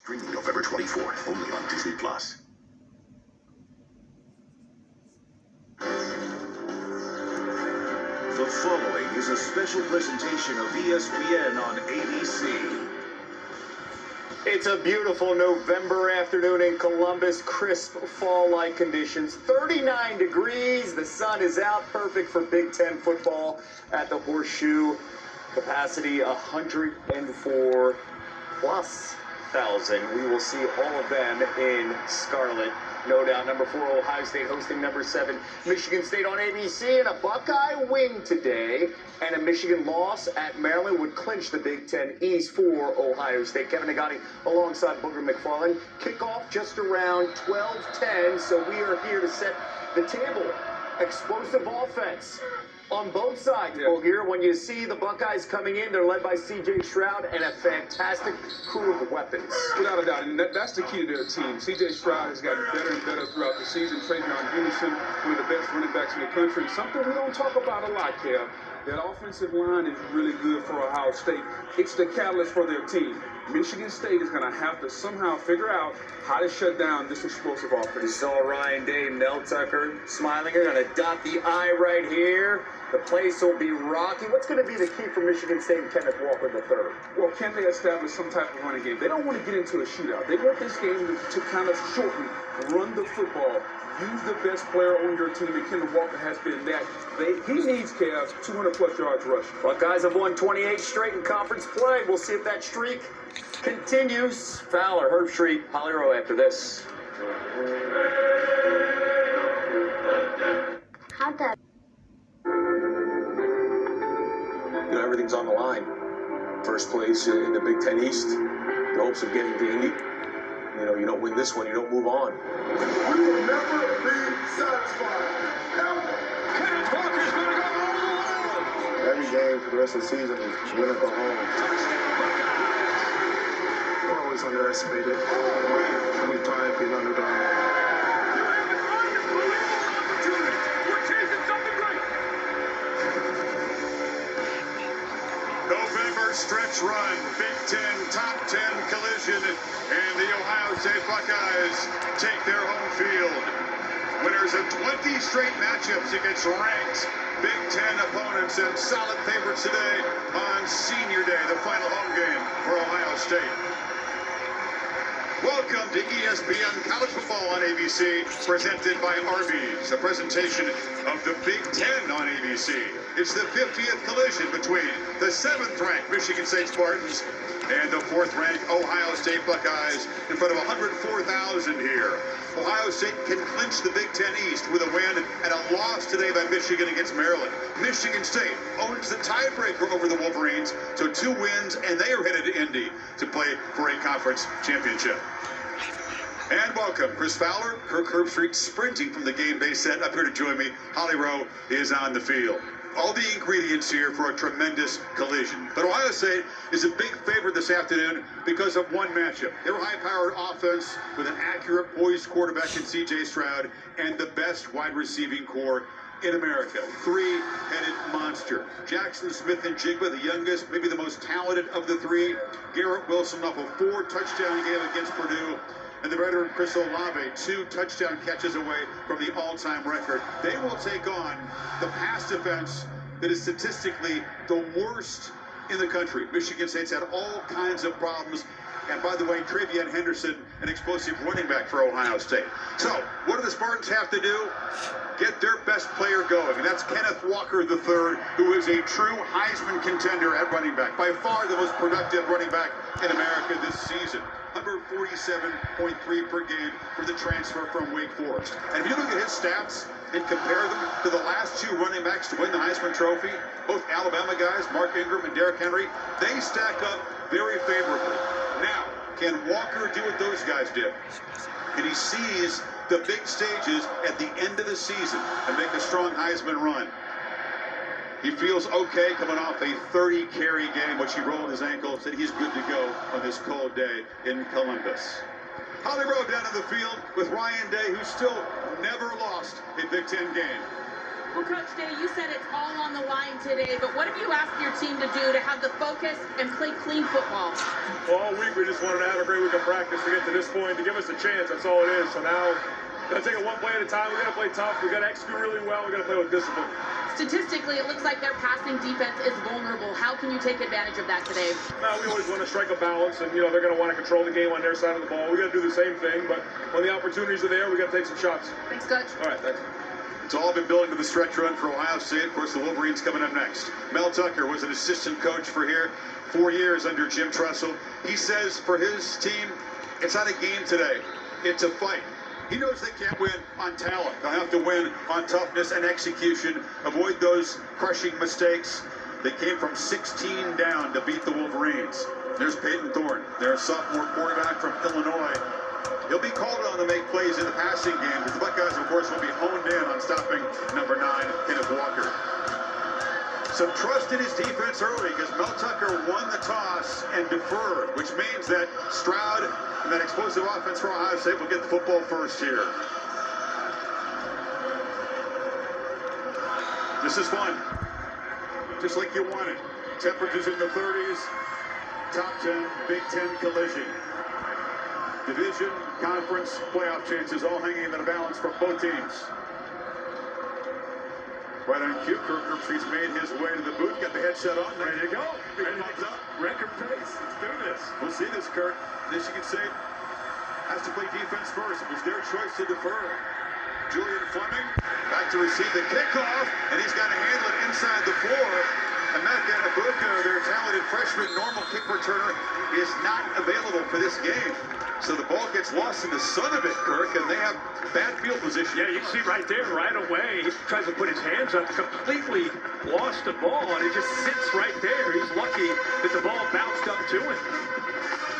Streaming November 24th, only on Disney+. The following is a special presentation of ESPN on ABC. It's a beautiful November afternoon in Columbus, crisp fall-like conditions, 39 degrees, the sun is out, perfect for Big Ten football at the Horseshoe. Capacity 104 plus thousand. We will see all of them in scarlet. No doubt. Number 4, Ohio State hosting number 7, Michigan State on ABC. And a Buckeye win today and a Michigan loss at Maryland would clinch the Big Ten East for Ohio State. Kevin Nagati alongside Booger McFarland. Kickoff just around 12:10. So we are here to set the table. Explosive offense on both sides, Booger. When you see the Buckeyes coming in, they're led by C.J. Stroud and a fantastic crew of weapons. Without a doubt, and that's the key to their team. C.J. Stroud has gotten better and better throughout the season. Travion Henderson, one of the best running backs in the country. Something we don't talk about a lot, Kev. That offensive line is really good for Ohio State. It's the catalyst for their team. Michigan State is going to have to somehow figure out how to shut down this explosive offense. You saw Ryan Day, Mel Tucker smiling. They're going to dot the I right here. The place will be rocky. What's going to be the key for Michigan State and Kenneth Walker III? Well, can they establish some type of running game? They don't want to get into a shootout. They want this game to kind of shorten, run the football, use the best player on your team, and Kenneth Walker has been that. He needs, Kev, 200-plus yards rushing. Buckeyes have won 28 straight in conference play. We'll see if that streak continues. Fowler, Herbstreit, Holly Rowe after this. How'd that? You know, everything's on the line. First place in the Big Ten East. The hopes of getting to Indy. You know, you don't win this one, you don't move on. We will never be satisfied. Ever. Kenneth Walker's going to go all the way. Every game for the rest of the season is win or go home. We're always underestimated. And we try and be an underdog. November stretch run, Big Ten top 10 collision, and the Ohio State Buckeyes take their home field. Winners of 20 straight matchups against ranked Big Ten opponents and solid favorites today on Senior Day, the final home game for Ohio State. Welcome to ESPN College Football on ABC, presented by Arby's, a presentation of the Big Ten on ABC. It's the 50th collision between the 7th-ranked Michigan State Spartans and the 4th-ranked Ohio State Buckeyes in front of 104,000 here. Ohio State can clinch the Big Ten East with a win and a loss today by Michigan against Maryland. Michigan State owns the tiebreaker over the Wolverines, so 2 wins, and they are headed to Indy to play for a conference championship. And welcome, Chris Fowler, Kirk Herbstreit sprinting from the game day set up here to join me. Holly Rowe is on the field. All the ingredients here for a tremendous collision. But Ohio State is a big favorite this afternoon because of one matchup. Their high-powered offense with an accurate, poised quarterback in C.J. Stroud and the best wide receiving core in America. 3-headed monster. Jackson Smith-Njigba, the youngest, maybe the most talented of the 3. Garrett Wilson off a 4-touchdown game against Purdue. And the veteran Chris Olave, 2 touchdown catches away from the all-time record. They will take on the pass defense that is statistically the worst in the country. Michigan State's had all kinds of problems. And by the way, Travion Henderson, an explosive running back for Ohio State. So, what do the Spartans have to do? Get their best player going. And that's Kenneth Walker III, who is a true Heisman contender at running back. By far the most productive running back in America this season. 147.3 per game for the transfer from Wake Forest. And if you look at his stats and compare them to the last 2 running backs to win the Heisman Trophy, both Alabama guys, Mark Ingram and Derrick Henry, they stack up very favorably. Now, can Walker do what those guys did? Can he seize the big stages at the end of the season and make a strong Heisman run? He feels okay coming off a 30-carry game, which he rolled his ankle, said he's good to go on this cold day in Columbus. Holly Rowe down in the field with Ryan Day, who still never lost a Big Ten game. Well, Coach Day, you said it's all on the line today, but what have you asked your team to do to have the focus and play clean football? Well, all week we just wanted to have a great week of practice to get to this point, to give us a chance. That's all it is. So now, we're going to take it one play at a time. We got to play tough. We got to execute really well. We got to play with discipline. Statistically, it looks like their passing defense is vulnerable. How can you take advantage of that today? We always want to strike a balance, and they're going to want to control the game on their side of the ball. We got to do the same thing, but when the opportunities are there, we got to take some shots. Thanks, Coach. All right, thanks. It's all been building to the stretch run for Ohio State. Of course, the Wolverines coming up next. Mel Tucker was an assistant coach for here 4 years under Jim Tressel. He says for his team, it's not a game today. It's a fight. He knows they can't win on talent. They'll have to win on toughness and execution. Avoid those crushing mistakes. They came from 16 down to beat the Wolverines. There's Peyton Thorne, their sophomore quarterback from Illinois. He'll be called on to make plays in the passing game, because the Buckeyes, of course, will be honed in on stopping number 9, Kenneth Walker. Some trust in his defense early, because Mel Tucker won the toss and deferred, which means that Stroud and that explosive offense for Ohio State will get the football first here. This is fun, just like you wanted. Temperatures in the 30s, top 10 Big Ten collision. Division, conference, playoff chances all hanging in the balance for both teams. Right on cue, Kirk Herbstreit's made his way to the booth, got the headset on, ready to go. Ready to up. Record pace, let's do this. We'll see this, Kirk. Michigan State has to play defense first. It was their choice to defer. Julian Fleming back to receive the kickoff, and he's got to handle it inside the 4. Emeka Ibuka, their talented freshman normal kick returner, is not available for this game. So the ball gets lost in the sun of it, Kirk, and they have bad field position. Yeah, you can see right there, right away, he tries to put his hands up, completely lost the ball, and it just sits right there. He's lucky that the ball bounced up to him.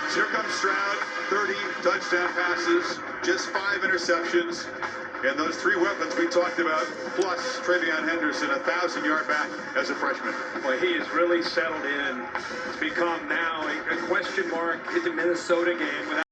So here comes Stroud, 30 touchdown passes, just 5 interceptions. And those 3 weapons we talked about, plus Travion Henderson, 1,000-yard back as a freshman. Well, he has really settled in. It's become now a question mark in the Minnesota game without